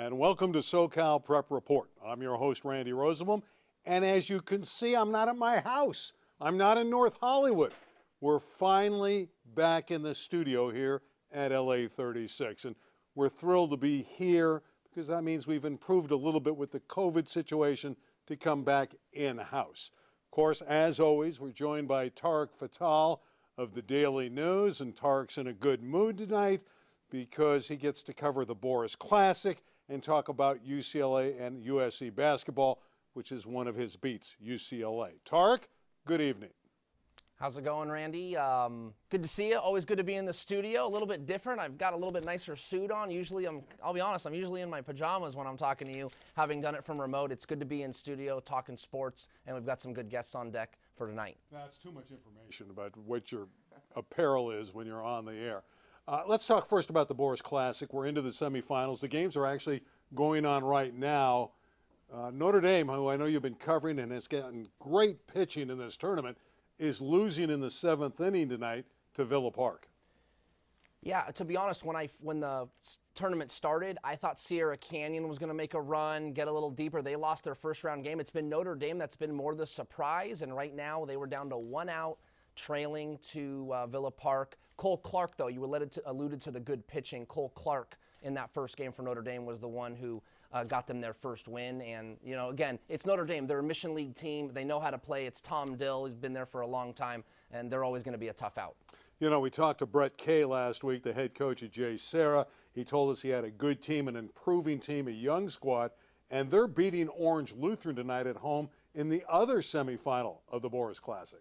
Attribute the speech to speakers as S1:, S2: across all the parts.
S1: and welcome to SoCal Prep Report. I'm your host, Randy Rosenbloom, and as you can see, I'm not at my house. I'm not in North Hollywood. We're finally back in the studio here at LA 36, and we're thrilled to be here because that means we've improved a little bit with the COVID situation to come back in-house. Of course, as always, we're joined by Tarek Fattal of the Daily News, and Tarek's in a good mood tonight because he gets to cover the Boris Classic and talk about UCLA and USC basketball, which is one of his beats, UCLA. Tarek, good evening.
S2: How's it going, Randy? Good to see you. Always good to be in the studio. A little bit different. I've got a little bit nicer suit on. Usually, I'll be honest, I'm usually in my pajamas when I'm talking to you. Having done it from remote, it's good to be in studio talking sports, and we've got some good guests on deck for tonight. That's
S1: too much information about what your apparel is when you're on the air. Let's talk first about the Boris Classic. We're into the semifinals. The games are actually going on right now. Notre Dame, who I know you've been covering and has gotten great pitching in this tournament, is losing in the 7th inning tonight to Villa Park.
S2: Yeah, to be honest, when the tournament started, I thought Sierra Canyon was going to make a run, get a little deeper. They lost their first-round game. It's been Notre Dame that's been more the surprise, and right now they were down to 1 out, trailing to Villa Park. Cole Clark, though, you alluded to the good pitching. Cole Clark in that first game for Notre Dame was the one who got them their first win. And, you know, again, it's Notre Dame. They're a Mission League team. They know how to play. It's Tom Dill. He's been there for a long time, and they're always going to be a tough out.
S1: You know, we talked to Brett Kay last week, the head coach at J. Sarah. He told us he had a good team, an improving team, a young squad, and they're beating Orange Lutheran tonight at home in the other semifinal of the Boris Classic.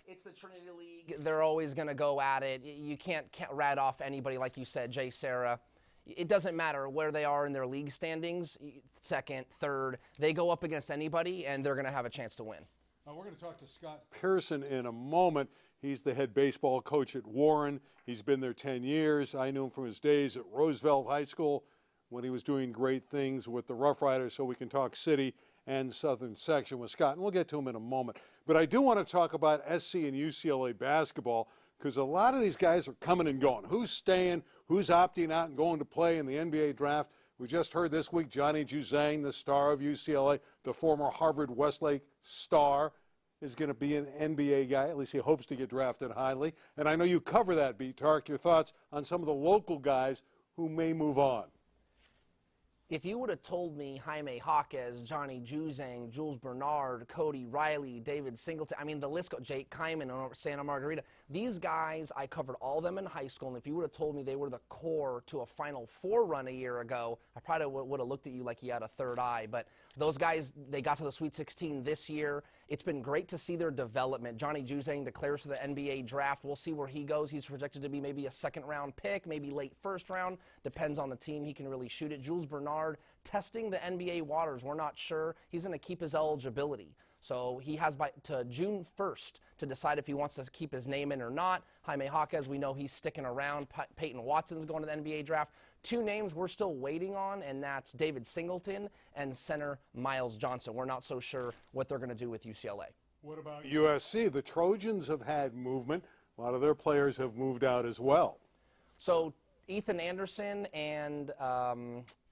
S2: It's the Trinity League. They're always going to go at it. You can't rat off anybody, like you said, J. Sarah. It doesn't matter where they are in their league standings, second, third. They go up against anybody, and they're going to have a chance to win.
S1: We're going to talk to Scott Pearson in a moment. He's the head baseball coach at Warren. He's been there 10 years. I knew him from his days at Roosevelt High School when he was doing great things with the Rough Riders, so we can talk city and southern section with Scott, and we'll get to him in a moment. But I do want to talk about SC and UCLA basketball because a lot of these guys are coming and going. Who's staying, who's opting out and going to play in the NBA draft? We just heard this week Johnny Juzang, the star of UCLA, the former Harvard-Westlake star, is going to be an NBA guy. At least he hopes to get drafted highly. And I know you cover that beat, Tarek. Your thoughts on some of the local guys who may move on?
S2: If you would have told me Jaime Jaquez, Johnny Juzang, Jules Bernard, Cody Riley, David Singleton, I mean the list goes, Jake Kyman over Santa Margarita, these guys, I covered all of them in high school, and if you would have told me they were the core to a Final Four run a year ago, I probably would have looked at you like you had a third eye. But those guys, they got to the Sweet 16 this year. It's been great to see their development. Johnny Juzang declares for the NBA draft. We'll see where he goes. He's projected to be maybe a second-round pick, maybe late first round. Depends on the team. He can really shoot it. Jules Bernard, testing the NBA waters. We're not sure. He's going to keep his eligibility. So he has to June 1st to decide if he wants to keep his name in or not. Jaime Jaquez, we know he's sticking around. Peyton Watson's going to the NBA draft. Two names we're still waiting on, and that's David Singleton and center Miles Johnson. We're not so sure what they're going to do with UCLA. What about
S1: USC? The Trojans have had movement. A lot of their players have moved out as well.
S2: So Ethan Anderson and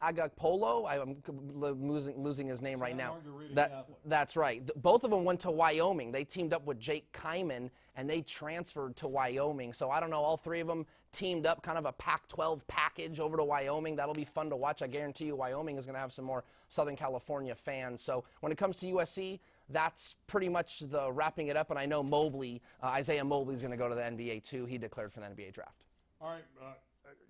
S2: Agagpolo, I'm losing his name right now. That's right. Both of them went to Wyoming. They teamed up with Jake Kyman, and they transferred to Wyoming. So I don't know, all three of them teamed up, kind of a Pac-12 package over to Wyoming. That'll be fun to watch. I guarantee you Wyoming is going to have some more Southern California fans. So when it comes to USC, that's pretty much the wrapping it up. And I know Mobley, Isaiah Mobley is going to go to the NBA too. He declared for the NBA draft.
S1: All right.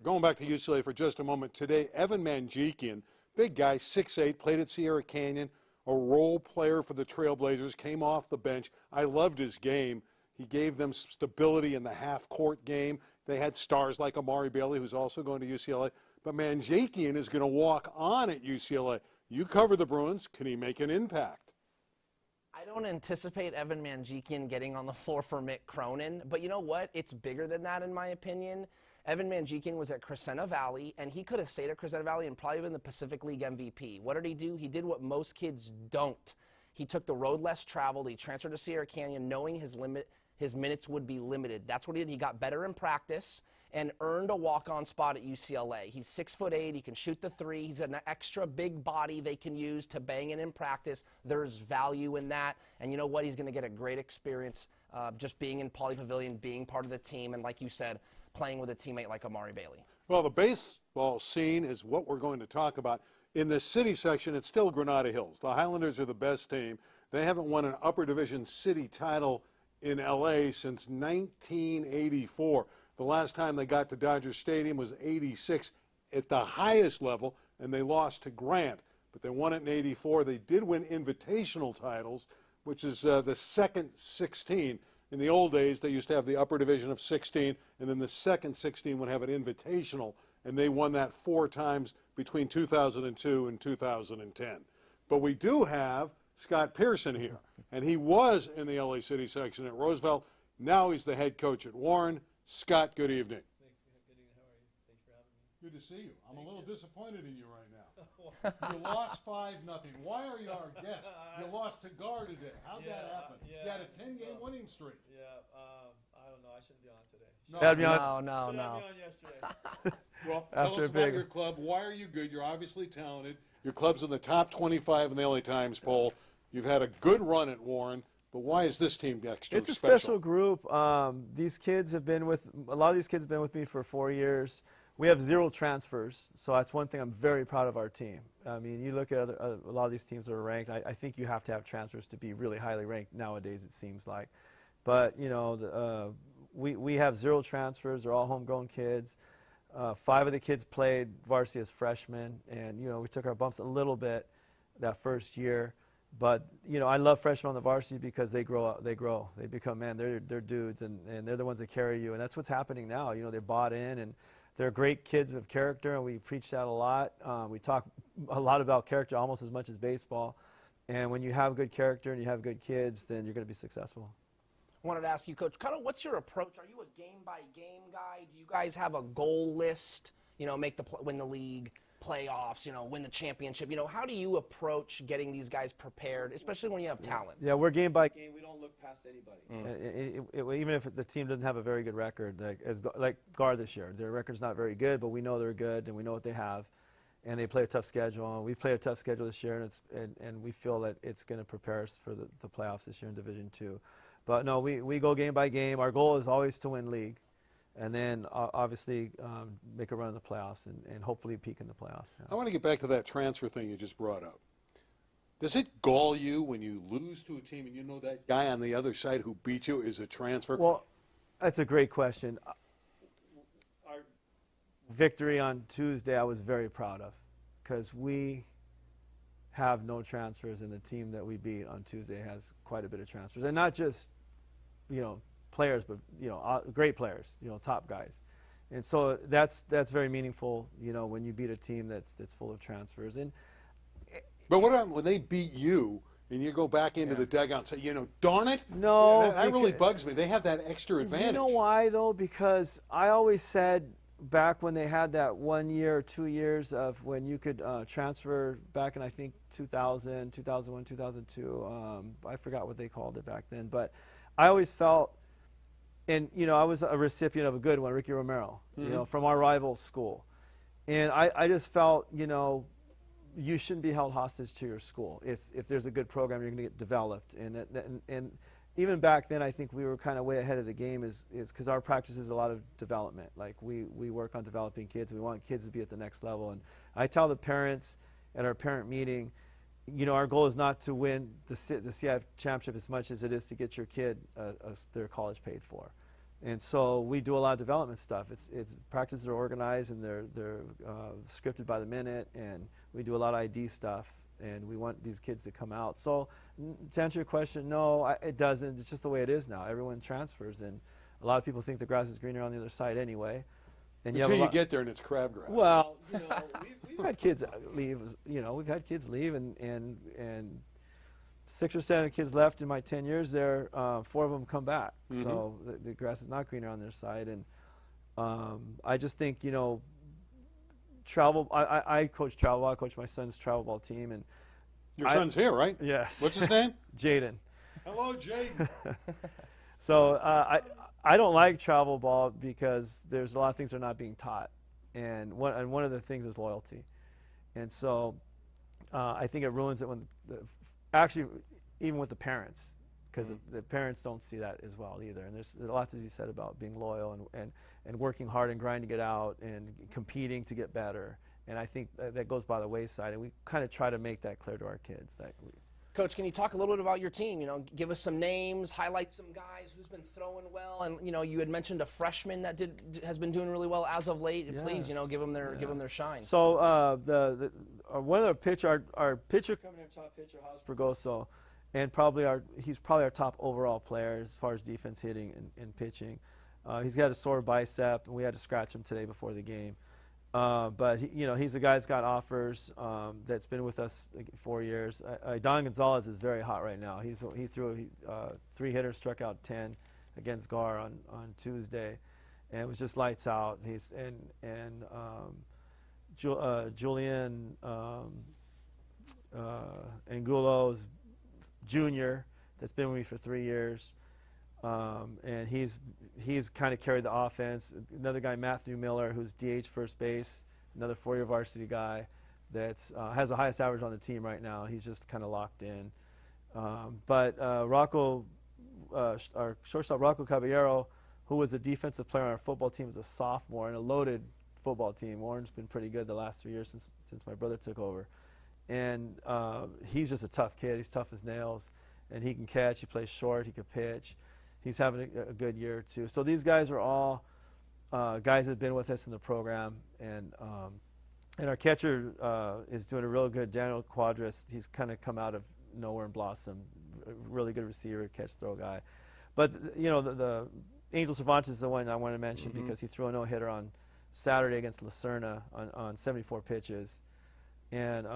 S1: Going back to UCLA for just a moment, today, Evan Manjikian, big guy, 6'8", played at Sierra Canyon, a role player for the Trailblazers, came off the bench. I loved his game. He gave them stability in the half-court game. They had stars like Amari Bailey, who's also going to UCLA. But Manjikian is going to walk on at UCLA. You cover the Bruins. Can he make an impact?
S2: I don't anticipate Evan Manjikian getting on the floor for Mick Cronin. But you know what? It's bigger than that, in my opinion. Evan Manjikian was at Crescenta Valley, and he could have stayed at Crescenta Valley and probably been the Pacific League MVP. What did he do? He did what most kids don't. He took the road less traveled. He transferred to Sierra Canyon knowing his his minutes would be limited. That's what he did. He got better in practice and earned a walk-on spot at UCLA. He's 6'8", he can shoot the three, he's an extra big body they can use to bang it in practice. There's value in that, and you know what? He's going to get a great experience just being in Pauley Pavilion, being part of the team, and like you said, playing with a teammate like Amari Bailey.
S1: Well, the baseball scene is what we're going to talk about. In the city section, it's still Granada Hills. The Highlanders are the best team. They haven't won an upper division city title in L.A. since 1984. The last time they got to Dodger Stadium was 86 at the highest level, and they lost to Grant. But they won it in 84. They did win invitational titles, which is the second 16. In the old days, they used to have the upper division of 16, and then the second 16 would have an invitational, and they won that 4 times between 2002 and 2010. But we do have Scott Pearson here, and he was in the LA City section at Roosevelt. Now he's the head coach at Warren. Scott, good evening.
S3: Thanks. Good evening. How are you? Thanks for having me.
S1: Good to see you. I'm a little disappointed in you right now. You lost 5-0. Why are you our guest? You lost to Gar today. How'd that happen?
S3: Yeah,
S1: you had a 10-game winning streak.
S3: Yeah, I don't know. I shouldn't be on today.
S1: No.
S4: Had me on.
S3: Should have me on yesterday.
S1: Well, tell
S4: After
S1: us
S4: a
S1: about
S4: big-
S1: your club. Why are you good? You're obviously talented. Your club's in the top 25 in the LA Times poll. You've had a good run at Warren, but why is this team extra
S4: It's a
S1: special?
S4: special group. These kids have been with a lot of these kids have been with me for 4 years. We have 0 transfers, so that's one thing I'm very proud of our team. I mean, you look at a lot of these teams that are ranked. I think you have to have transfers to be really highly ranked nowadays. It seems like, but you know, we have 0 transfers. They're all homegrown kids. 5 of the kids played varsity as freshmen, and you know, we took our bumps a little bit that first year. But you know, I love freshmen on the varsity because they grow up, they become, man, they're dudes, and they're the ones that carry you, and that's what's happening now. You know, they're bought in, and they're great kids of character, and we preach that a lot. We talk a lot about character, almost as much as baseball. And when you have good character and you have good kids, then you're going to be successful.
S2: I wanted to ask you, Coach, kind of what's your approach? Are you a game-by-game guy? Do you guys have a goal list? You know, win the league, playoffs, you know, win the championship. You know, how do you approach getting these guys prepared, especially when you have talent?
S4: Yeah, we're game by game. We don't look past anybody. Even if the team doesn't have a very good record, like Gar this year, their record's not very good, but we know they're good and we know what they have, and they play a tough schedule. And we play a tough schedule this year, and we feel that it's going to prepare us for the playoffs this year in Division II. But no, we go game by game. Our goal is always to win league. And then obviously make a run in the playoffs and hopefully peak in the playoffs. Yeah.
S1: I want to get back to that transfer thing you just brought up. Does it gall you when you lose to a team and you know that guy on the other side who beat you is a transfer?
S4: Well, that's a great question. Our victory on Tuesday I was very proud of because we have no transfers, and the team that we beat on Tuesday has quite a bit of transfers. And not just, you know, players, but you know, great players, you know, top guys, and so that's very meaningful, you know, when you beat a team that's full of transfers. And
S1: but what about when they beat you and you go back into the dugout and say, you know, darn it?
S4: No,
S1: that really bugs me. They have that extra advantage.
S4: You know why though? Because I always said back when they had that 1 year or 2 years of when you could transfer back in I think 2000, 2001, 2002. I forgot what they called it back then, but I always felt. And, you know, I was a recipient of a good one, Ricky Romero, you know, from our rival school. And I just felt, you know, you shouldn't be held hostage to your school. If there's a good program, you're going to get developed. And even back then, I think we were kind of way ahead of the game is because our practice is a lot of development. Like, we work on developing kids. We want kids to be at the next level. And I tell the parents at our parent meeting, you know, our goal is not to win the CIF championship as much as it is to get your kid their college paid for. And so we do a lot of development stuff. It's practices are organized and they're scripted by the minute, and we do a lot of ID stuff, and we want these kids to come out. So to answer your question, no, it doesn't. It's just the way it is now. Everyone transfers, and a lot of people think the grass is greener on the other side anyway. And
S1: Until you get there and it's crabgrass.
S4: Well, you know, we've had kids leave. You know, we've had kids leave, and 6 or 7 kids left in my 10 years there. 4 of them come back. So the grass is not greener on their side. And I just think, you know, travel. I coach travel. I coach my son's travel ball team, and
S1: your son's here, right?
S4: Yes.
S1: What's his name?
S4: Jaden.
S1: Hello, Jaden.
S4: So I don't like travel ball because there's a lot of things that are not being taught, and one of the things is loyalty, and so I think it ruins it when actually even with the parents, because the parents don't see that as well either. And there's a lot to be said about being loyal and working hard and grinding it out and competing to get better. And I think that goes by the wayside, and we kind of try to make that clear to our kids.
S2: Coach, can you talk a little bit about your team? You know, give us some names, highlight some guys who's been throwing well, and you know, you had mentioned a freshman that has been doing really well as of late.
S4: Yes.
S2: Please, you know, give them their shine.
S4: So one of the our pitcher coming in, top pitcher, Haas Fregoso, and he's probably our top overall player as far as defense hitting and pitching. He's got a sore bicep, and we had to scratch him today before the game. But he's a guy that's got offers, that's been with us 4 years. Don Gonzalez is very hot right now. He threw 3 hitters, struck out 10 against Gar on Tuesday, and it was just lights out. Julian Angulo's junior that's been with me for 3 years. And he's kind of carried the offense. Another guy, Matthew Miller, who's DH first base, another 4-year varsity guy that's has the highest average on the team right now. He's just kind of locked in. But Rocco, our shortstop Rocco Caballero, who was a defensive player on our football team, is a sophomore and a loaded football team. Warren's been pretty good the last 3 years since my brother took over. And he's just a tough kid. He's tough as nails, and he can catch. He plays short. He can pitch. He's having a good year too. So these guys are all guys that have been with us in the program, and our catcher is doing a real good. Daniel Quadras, he's kind of come out of nowhere and blossomed. A really good receiver, catch throw guy. But the Angel Cervantes is the one I want to mention because he threw a no-hitter on Saturday against Lucerna on 74 pitches, and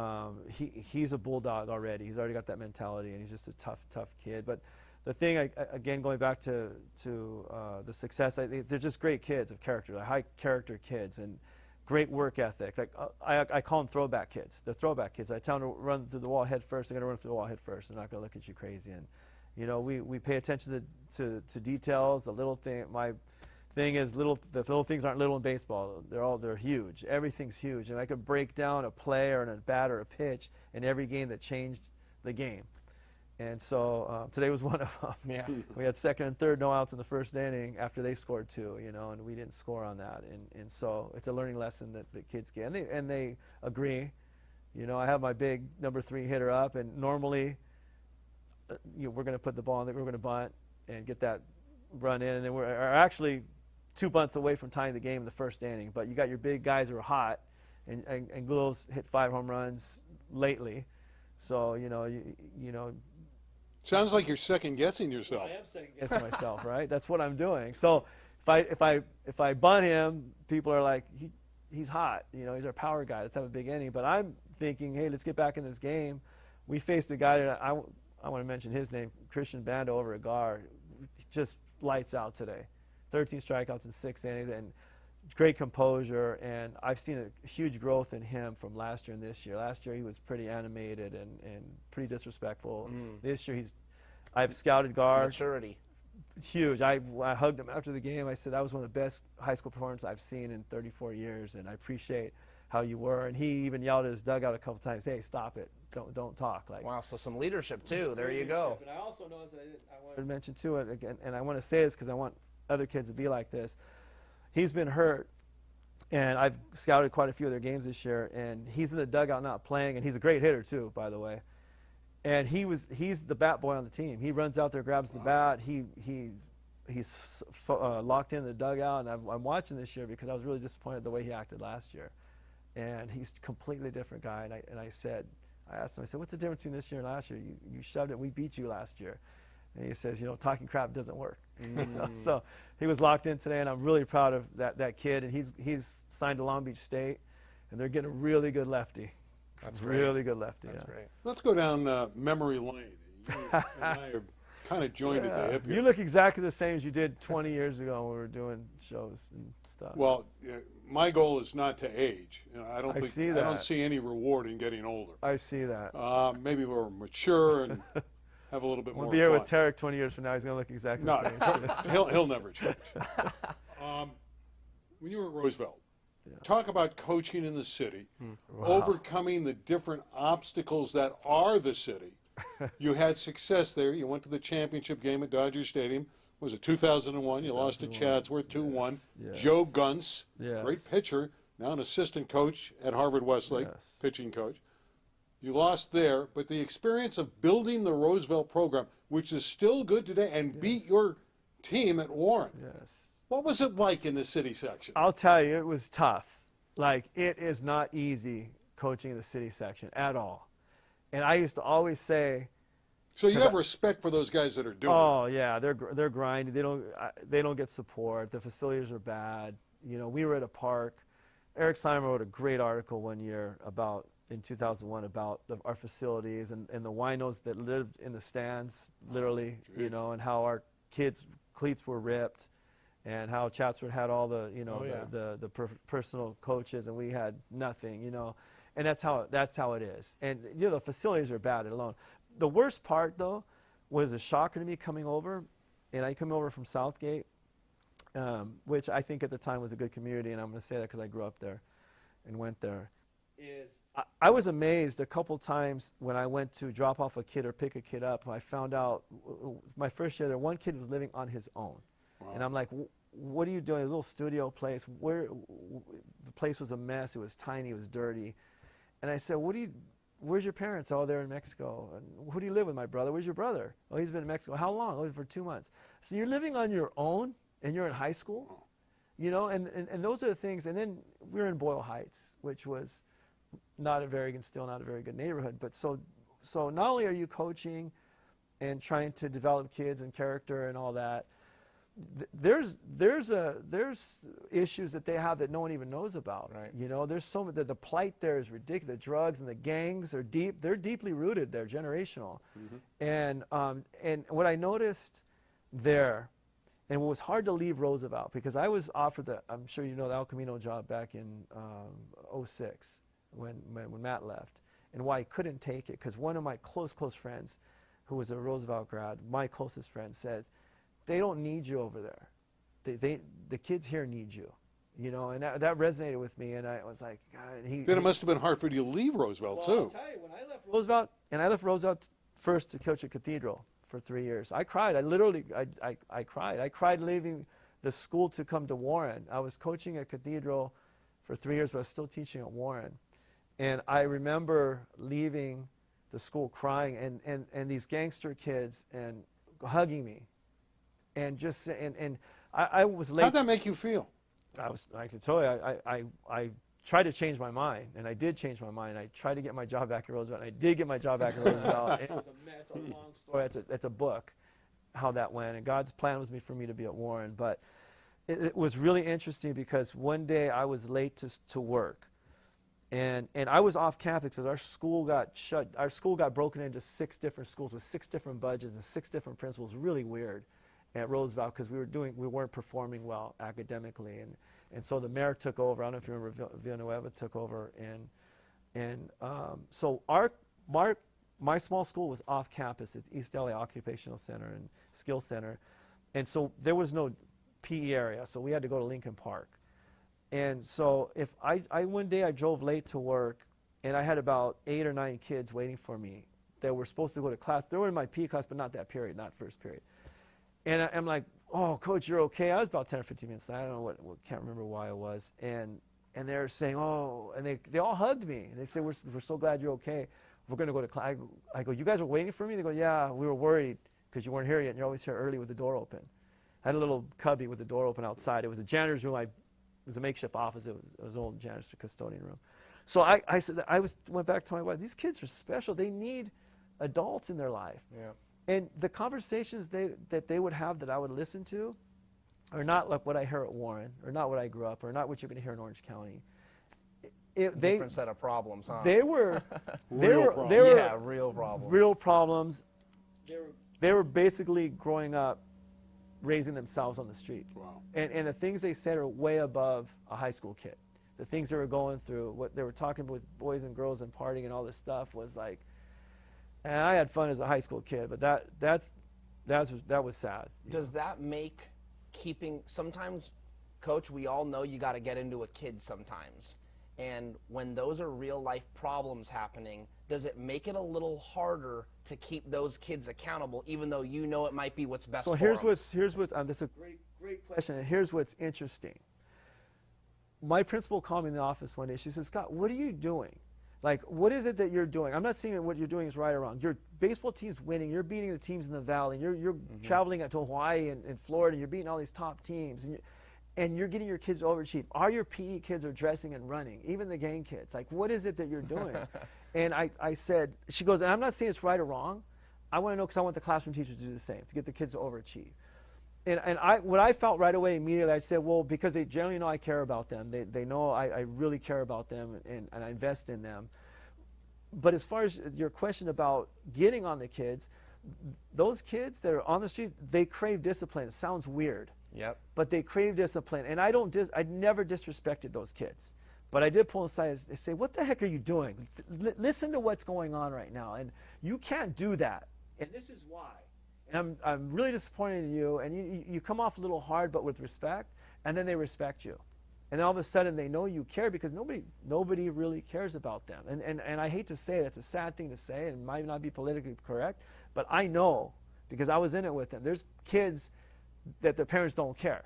S4: he's a bulldog already. He's already got that mentality, and he's just a tough kid. But the thing, again, going back to the success, they're just great kids of character, like high character kids, and great work ethic. Like I call them throwback kids. They're throwback kids. I tell them to run through the wall head first. They're going to run through the wall head first. They're not going to look at you crazy. And we pay attention to details. The little thing. My thing is the little things aren't little in baseball. They're huge. Everything's huge. And I could break down a play or a bat or a pitch in every game that changed the game. And so today was one of them.
S2: Yeah.
S4: We had second and third no outs in the first inning after they scored 2, and we didn't score on that. And so it's a learning lesson that the kids get. And they agree. I have my big number 3 hitter up, and normally we're going to put the ball in there. We're going to bunt and get that run in. And then we're actually 2 bunts away from tying the game in the first inning. But you got your big guys who are hot, and Gulo's hit 5 home runs lately. So,
S1: Sounds like you're second guessing yourself.
S4: I am second guessing myself, right? That's what I'm doing. So if I bunt him, people are like, he's hot. He's our power guy. Let's have a big inning. But I'm thinking, hey, let's get back in this game. We faced a guy that I want to mention his name, Christian Bando over at Gar. Just lights out today. 13 strikeouts in 6 innings and great composure. And I've seen a huge growth in him from last year and this year. Last year he was pretty animated and pretty disrespectful. This year I've scouted Gar.
S2: Maturity.
S4: Huge. I hugged him after the game. I said that was one of the best high school performances I've seen in 34 years, and I appreciate how you were. And he even yelled at his dugout a couple times, "Hey, stop it! Don't talk." Like,
S2: wow, so some leadership too. There you go.
S4: But I also noticed that I wanted to mention too, and again, and I want to say this because I want other kids to be like this. He's been hurt, and I've scouted quite a few of their games this year, and he's in the dugout not playing, and he's a great hitter too, by the way. And he's the bat boy on the team. He runs out there, grabs the bat. He's locked in the dugout, and I'm watching this year because I was really disappointed the way he acted last year. And he's a completely different guy. And I asked him, I said, what's the difference between this year and last year? You shoved it, we beat you last year. And he says, talking crap doesn't work. So he was locked in today, and I'm really proud of that kid. And he's signed to Long Beach State, and they're getting a really good lefty.
S2: That's great.
S4: Really good lefty.
S2: That's
S4: yeah.
S2: great.
S1: Let's go down memory lane. You and I are kind of joined at the hip here.
S4: You look exactly the same as you did 20 years ago when we were doing shows and stuff.
S1: Well, my goal is not to age. I don't
S4: see
S1: see any reward in getting older.
S4: I see that.
S1: Maybe we're mature and have a little bit
S4: We'll
S1: more
S4: be here
S1: fun.
S4: with Tarek 20 years from now. He's going to look exactly
S1: No,
S4: the same.
S1: he'll never change. When you were at Roosevelt, talk about coaching in the city, overcoming the different obstacles that are the city. You had success there. You went to the championship game at Dodger Stadium. Was it 2001? You lost to Chatsworth 2-1.
S4: Yes.
S1: Joe Gunts,
S4: Yes.
S1: great pitcher, now an assistant coach at Harvard Westlake,
S4: Yes.
S1: pitching coach. You lost there, but the experience of building the Roosevelt program, which is still good today, and beat your team at Warren.
S4: Yes.
S1: What was it like in the city section?
S4: I'll tell you, it was tough. Like, it is not easy coaching in the city section at all. And I used to always say,
S1: So you have respect for those guys that are doing it.
S4: oh yeah, they're grinding. They don't get support. The facilities are bad. You know, we were at a park. Eric Simon wrote a great article one year in 2001 about our facilities and the winos that lived in the stands, literally, you know, and how our kids' cleats were ripped, and how Chatsworth had all the, you know, the personal coaches, and we had nothing, you know, and that's how it is. And you know, the facilities are bad alone. The worst part though was a shocker to me coming over, and I come over from Southgate, which I think at the time was a good community, and I'm going to say that because I grew up there and went there. I was amazed a couple times when I went to drop off a kid or pick a kid up. I found out my first year there, one kid was living on his own. Wow. And I'm like, what are you doing? A little studio place. The place was a mess. It was tiny. It was dirty. And I said, where's your parents? Oh, they're in Mexico. And who do you live with? My brother. Where's your brother? Oh, he's been in Mexico. How long? Oh, for 2 months. So you're living on your own, and you're in high school, you know, and those are the things. And then we were in Boyle Heights, which was still not a very good neighborhood. But so not only are you coaching and trying to develop kids and character and all that, there's issues that they have that no one even knows about.
S2: Right.
S4: You know, there's so much. The plight there is ridiculous. The drugs and the gangs are deep. They're deeply rooted. They're generational. Mm-hmm. And what I noticed there, and what was hard to leave Roosevelt, because I was offered I'm sure you know, the El Camino job back in 06 when Matt left, and why I couldn't take it, because one of my close friends, who was a Roosevelt grad, my closest friend, said, they don't need you over there. The kids here need you, you know, and that resonated with me. And I was like, God.
S1: Then it must have been hard for you to leave Roosevelt, too.
S4: I'll tell you, when I left Roosevelt, first to coach at Cathedral for 3 years. I cried. I cried. I cried leaving the school to come to Warren. I was coaching at Cathedral for 3 years, but I was still teaching at Warren. And I remember leaving the school crying, and these gangster kids and hugging me. And just I was late.
S1: How'd that make you feel?
S4: I can tell you, I tried to change my mind, and I did change my mind. I tried to get my job back at Roosevelt, and I did get my job back at Roosevelt. It was it's a long story. It's a book, how that went. And God's plan was for me to be at Warren. But it was really interesting because one day I was late to work, and I was off campus because our school got shut. Our school got broken into 6 different schools with 6 different budgets and 6 different principals. Really weird at Roosevelt because we weren't performing well academically, and so the mayor took over. I don't know if you remember, Villanueva took over, and so my small school was off campus at East LA Occupational Center and Skill Center, and so there was no PE area, so we had to go to Lincoln Park. And so if I one day I drove late to work, and I had about 8 or 9 kids waiting for me that were supposed to go to class. They were in my PE class, but not that period, not first period. And I'm like, oh, coach, you're okay. I was about 10 or 15 minutes late. I don't know can't remember why I was. And they're saying, oh, and they all hugged me. And they said, we're so glad you're okay. We're going to go to class. I go, you guys were waiting for me? They go, yeah, we were worried because you weren't here yet. And you're always here early with the door open. I had a little cubby with the door open outside. It was a janitor's room. It was a makeshift office. It was an old janitor's custodian room. So I said, went back to my wife, these kids are special. They need adults in their life.
S2: Yeah.
S4: And the conversations that they would have that I would listen to are not like what I hear at Warren, or not what I grew up, or not what you're going to hear in Orange County.
S2: Different set of problems, huh?
S4: They were
S2: real problems.
S4: Real problems. They were basically growing up, raising themselves on the street.
S1: Wow.
S4: And the things they said are way above a high school kid. The things they were going through, what they were talking with boys and girls and partying and all this stuff was like, And I had fun as a high school kid, but that was sad.
S2: Does that make sometimes, Coach, we all know you got to get into a kid sometimes. And when those are real life problems happening, does it make it a little harder to keep those kids accountable, even though you know it might be what's best for them?
S4: So here's what's that's a great question. And here's what's interesting. My principal called me in the office one day. She said, Scott, what are you doing? Like, what is it that you're doing? I'm not saying that what you're doing is right or wrong. Your baseball team's winning. You're beating the teams in the Valley. You're traveling to Hawaii and Florida. And you're beating all these top teams. And you're getting your kids to overachieve. All your PE kids are dressing and running, even the gang kids. Like, what is it that you're doing? And I said, she goes, and I'm not saying it's right or wrong. I want to know because I want the classroom teachers to do the same, to get the kids to overachieve. And what I felt right away immediately, I said, well, because they generally know I care about them. They know I really care about them and I invest in them. But as far as your question about getting on the kids, those kids that are on the street, they crave discipline. It sounds weird.
S2: Yep.
S4: But they crave discipline. And I never disrespected those kids. But I did pull aside and say, what the heck are you doing? Listen to what's going on right now. And you can't do that. And this is why. And I'm really disappointed in you. And you come off a little hard, but with respect. And then they respect you. And then all of a sudden they know you care because nobody really cares about them. And I hate to say it, it's a sad thing to say, and it might not be politically correct, but I know because I was in it with them. There's kids that their parents don't care.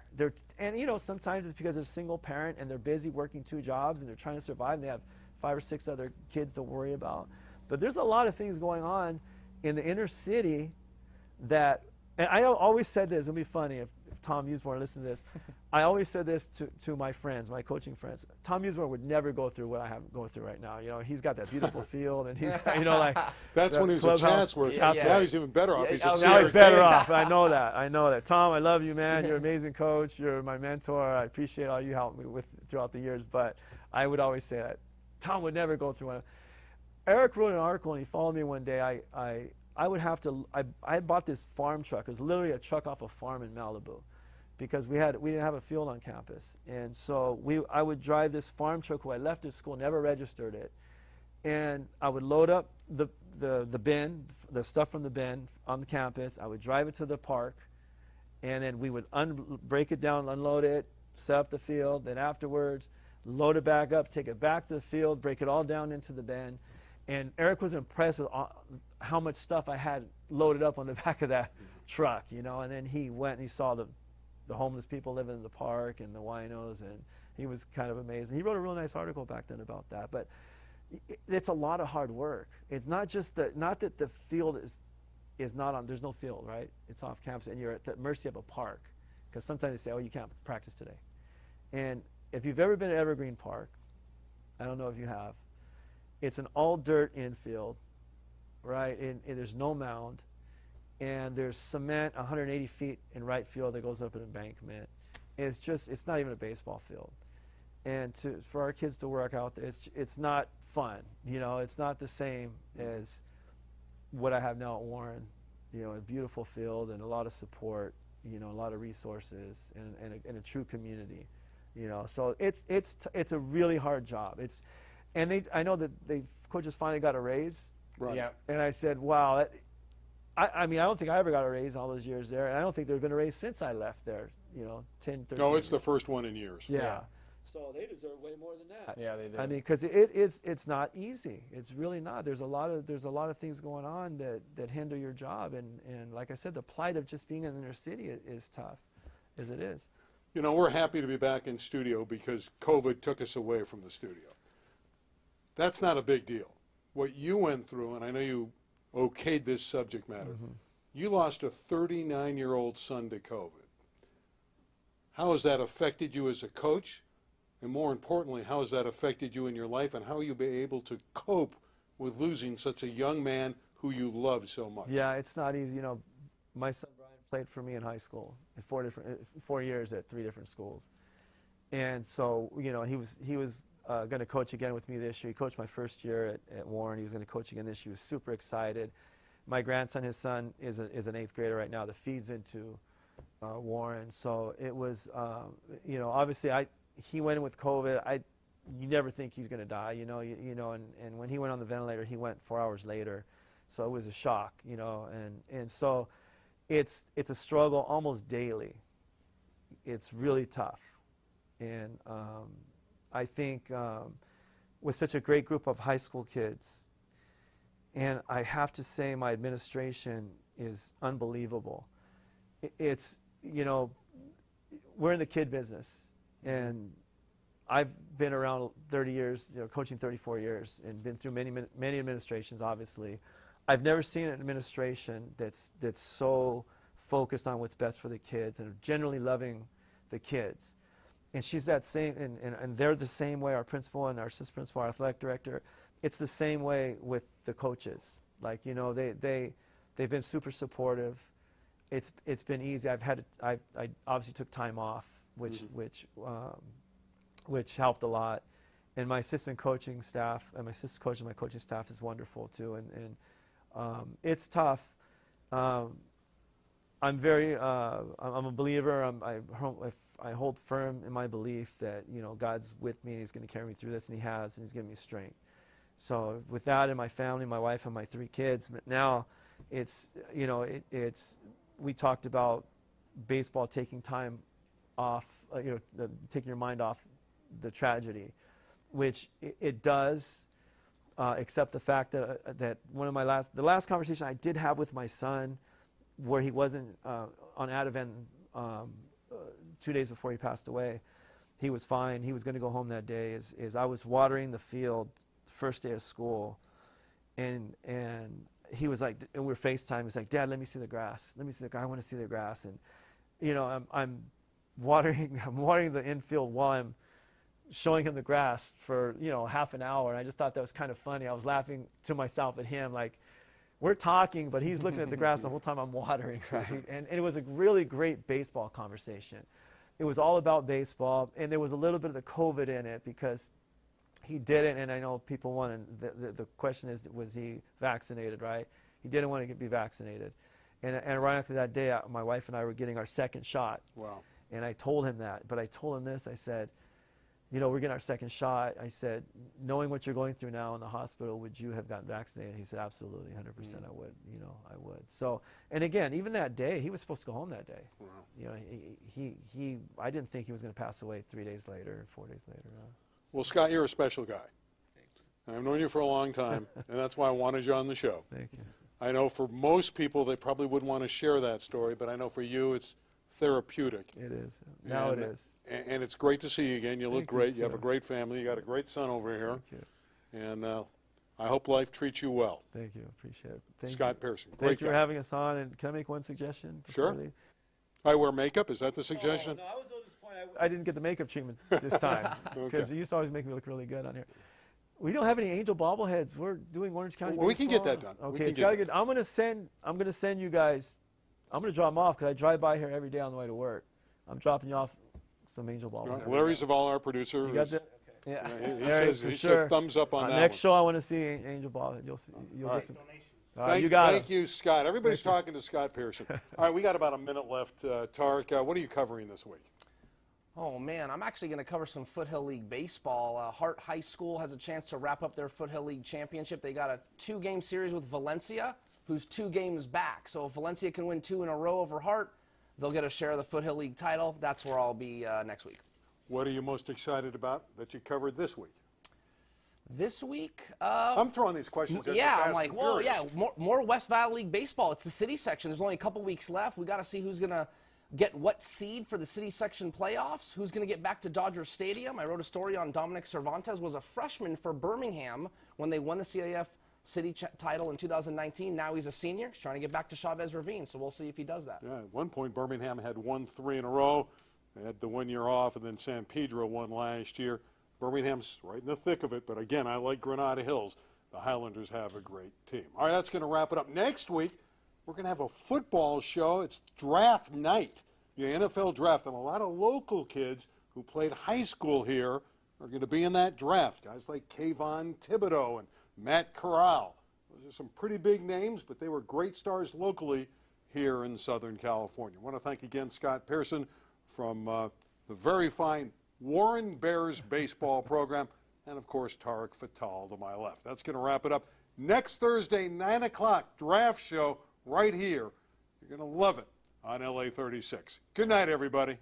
S4: And you know, sometimes it's because they're a single parent and they're busy working 2 jobs and they're trying to survive and they have 5 or 6 other kids to worry about. But there's a lot of things going on in the inner city that, and I always said this, it'll be funny if Tom Usmore listen to this. I always said this to my friends, my coaching friends. Tom Usmore would never go through what I have going through right now. You know, he's got that beautiful field, and he's, you know, like
S1: that's when he was at Chatsworth. Now he's even better off.
S4: Now he's better off. I know that. I know that. Tom, I love you, man. You're an amazing coach. You're my mentor. I appreciate all you helped me with throughout the years. But I would always say that Tom would never go through one. Eric wrote an article, and he followed me one day. I would have to. I had bought this farm truck. It was literally a truck off a farm in Malibu, because we didn't have a field on campus, and so I would drive this farm truck who I left at school, never registered it, and I would load up the bin, the stuff from the bin on the campus. I would drive it to the park, and then we would break it down, unload it, set up the field. Then afterwards, load it back up, take it back to the field, break it all down into the bin. And Eric was impressed with how much stuff I had loaded up on the back of that truck, you know. And then he went and he saw the homeless people living in the park and the winos, and he was kind of amazed. He wrote a real nice article back then about that. But it's a lot of hard work. It's not just not that the field is not on. There's no field, right? It's off campus, and you're at the mercy of a park, because sometimes they say, "Oh, you can't practice today." And if you've ever been at Evergreen Park, I don't know if you have. It's an all-dirt infield, right? And there's no mound. And there's cement 180 feet in right field that goes up an embankment. It's not even a baseball field. And for our kids to work out there, it's not fun. You know, it's not the same as what I have now at Warren. You know, a beautiful field and a lot of support, you know, a lot of resources and a true community. You know, so it's a really hard job. I know that coaches finally got a raise.
S1: Right.
S2: Yeah.
S4: And I said, wow. I mean, I don't think I ever got a raise all those years there. And I don't think there's been a raise since I left there, you know, 10, 13
S1: No, it's
S4: years.
S1: the first one in years.
S4: Yeah. So they deserve way more than that.
S2: Yeah, they do.
S4: I mean, because it's not easy. It's really not. There's a lot of things going on that hinder your job. And like I said, the plight of just being in the inner city is tough, as it is.
S1: You know, we're happy to be back in studio because COVID took us away from the studio. That's not a big deal. What you went through, and I know you okayed this subject matter, you lost a 39-year-old son to COVID. How has that affected you as a coach? And more importantly, how has that affected you in your life, and how will you be able to cope with losing such a young man who you love so much?
S4: Yeah, it's not easy. You know, my son Brian played for me in high school, in 4 years at 3 different schools. And so, you know, he was going to coach again with me this year. He coached my first year at Warren. He was going to coach again this year. He was super excited. My grandson, his son, is an 8th grader right now that feeds into Warren. So it was, you know, obviously he went in with COVID. You never think he's going to die, you know. And when he went on the ventilator, he went 4 hours later. So it was a shock, you know, and so it's a struggle almost daily. It's really tough. And I think with such a great group of high school kids, and I have to say my administration is unbelievable. It's, you know, we're in the kid business, and I've been around 30 years, you know, coaching 34 years, and been through many administrations, obviously. I've never seen an administration that's so focused on what's best for the kids and generally loving the kids. And she's that same, and they're the same way, our principal and our assistant principal, our athletic director. It's the same way with the coaches. Like, you know, they've been super supportive. It's been easy. I obviously took time off, which helped a lot. And my assistant coaching staff, and my assistant coach and my coaching staff is wonderful too. And it's tough. I'm a believer. I hold firm in my belief that, you know, God's with me and He's going to carry me through this, and He has, and He's given me strength. So with that and my family, my wife and my 3 kids, but now it's, you know, we talked about baseball taking time off, you know, taking your mind off the tragedy, which it does, except the fact that the last conversation I did have with my son, where he wasn't on Ativan 2 days before he passed away, he was fine. He was going to go home that day. Is I was watering the field first day of school, and he was like, and we were FaceTime. He was like, "Dad, let me see the grass. Let me see the grass. I want to see the grass." And you know, I'm watering the infield while I'm showing him the grass for, you know, half an hour. And I just thought that was kind of funny. I was laughing to myself at him, like, we're talking, but he's looking at the grass the whole time I'm watering, right? And it was a really great baseball conversation. It was all about baseball, and there was a little bit of the COVID in it because he didn't, and I know people want to, the question is, was he vaccinated, right? He didn't want to be vaccinated. And right after that day, my wife and I were getting our second shot.
S1: Wow.
S4: And I told him that, but I told him this, I said, you know, we're getting our second shot. I said, knowing what you're going through now in the hospital, would you have gotten vaccinated? He said, absolutely, 100% I would, you know, I would. So, and again, even that day, he was supposed to go home that day.
S1: Wow.
S4: You know, I didn't think he was going to pass away 3 days later, 4 days later.
S1: Well, Scott, you're a special guy. I've known you for a long time, and that's why I wanted you on the show.
S4: Thank you.
S1: I know for most people, they probably wouldn't want to share that story, but I know for you, it's therapeutic.
S4: It is. Now it is.
S1: And it's great to see you again. You look
S4: Thank you,
S1: great. You have a
S4: too.
S1: great family. You got a great son over here.
S4: Thank you.
S1: And I hope life treats you well.
S4: Thank you. Appreciate it. Thank
S1: Scott
S4: you.
S1: Pearson,
S4: Thank
S1: great
S4: you for
S1: guy.
S4: having us on. And can I make one suggestion?
S1: Sure.
S4: before I leave?
S1: I wear makeup. Is that the suggestion?
S3: No, I was a little disappointed.
S4: I didn't get the makeup treatment this time because you used to always make me look really good on here. We don't have any angel bobbleheads. We're doing Orange County.
S1: Well, we can get
S4: baseball.
S1: that done. We
S4: Okay,
S1: can
S4: it's
S1: get
S4: got to
S1: that
S4: get. I'm gonna send you guys. I'm gonna drop them off because I drive by here every day on the way to work. I'm dropping you off some angel bobbleheads.
S1: Larry Zaval, our producer,
S4: You got that?
S2: Yeah.
S1: he said thumbs up on that
S4: Next
S1: one.
S4: show, I want to see angel bobblehead. You'll
S1: All
S4: get some.
S1: Thank
S4: you got
S1: Thank you, Scott. Everybody's talking to Scott Pearson. All right, we got about a minute left. Tarek, what are you covering this week?
S2: Oh, man, I'm actually going to cover some Foothill League baseball. Hart High School has a chance to wrap up their Foothill League championship. They got a 2-game series with Valencia, who's 2 games back. So if Valencia can win 2 in a row over Hart, they'll get a share of the Foothill League title. That's where I'll be next week.
S1: What are you most excited about that you covered this week?
S2: This week?
S1: I'm throwing these questions at you
S2: yeah,
S1: fast
S2: I'm like,
S1: and
S2: well,
S1: furious.
S2: yeah, more West Valley League baseball. It's the city section. There's only a couple weeks left. We got to see who's going to get what seed for the city section playoffs, who's going to get back to Dodger Stadium. I wrote a story on Dominic Cervantes, was a freshman for Birmingham when they won the CAF city title in 2019. Now he's a senior. He's trying to get back to Chavez Ravine, so we'll see if he does that.
S1: Yeah, at one point, Birmingham had won 3 in a row. They had the 1 year off, and then San Pedro won last year. Birmingham's right in the thick of it, but again, I like Granada Hills. The Highlanders have a great team. All right, that's going to wrap it up. Next week, we're going to have a football show. It's draft night, the NFL draft, and a lot of local kids who played high school here are going to be in that draft. Guys like Kayvon Thibodeau and Matt Corral. Those are some pretty big names, but they were great stars locally here in Southern California. I want to thank again Scott Pearson from the very fine Warren Bears baseball program, and of course Tarek Fattal to my left. That's going to wrap it up. Next Thursday, 9 o'clock, draft show right here. You're going to love it on LA 36. Good night, everybody.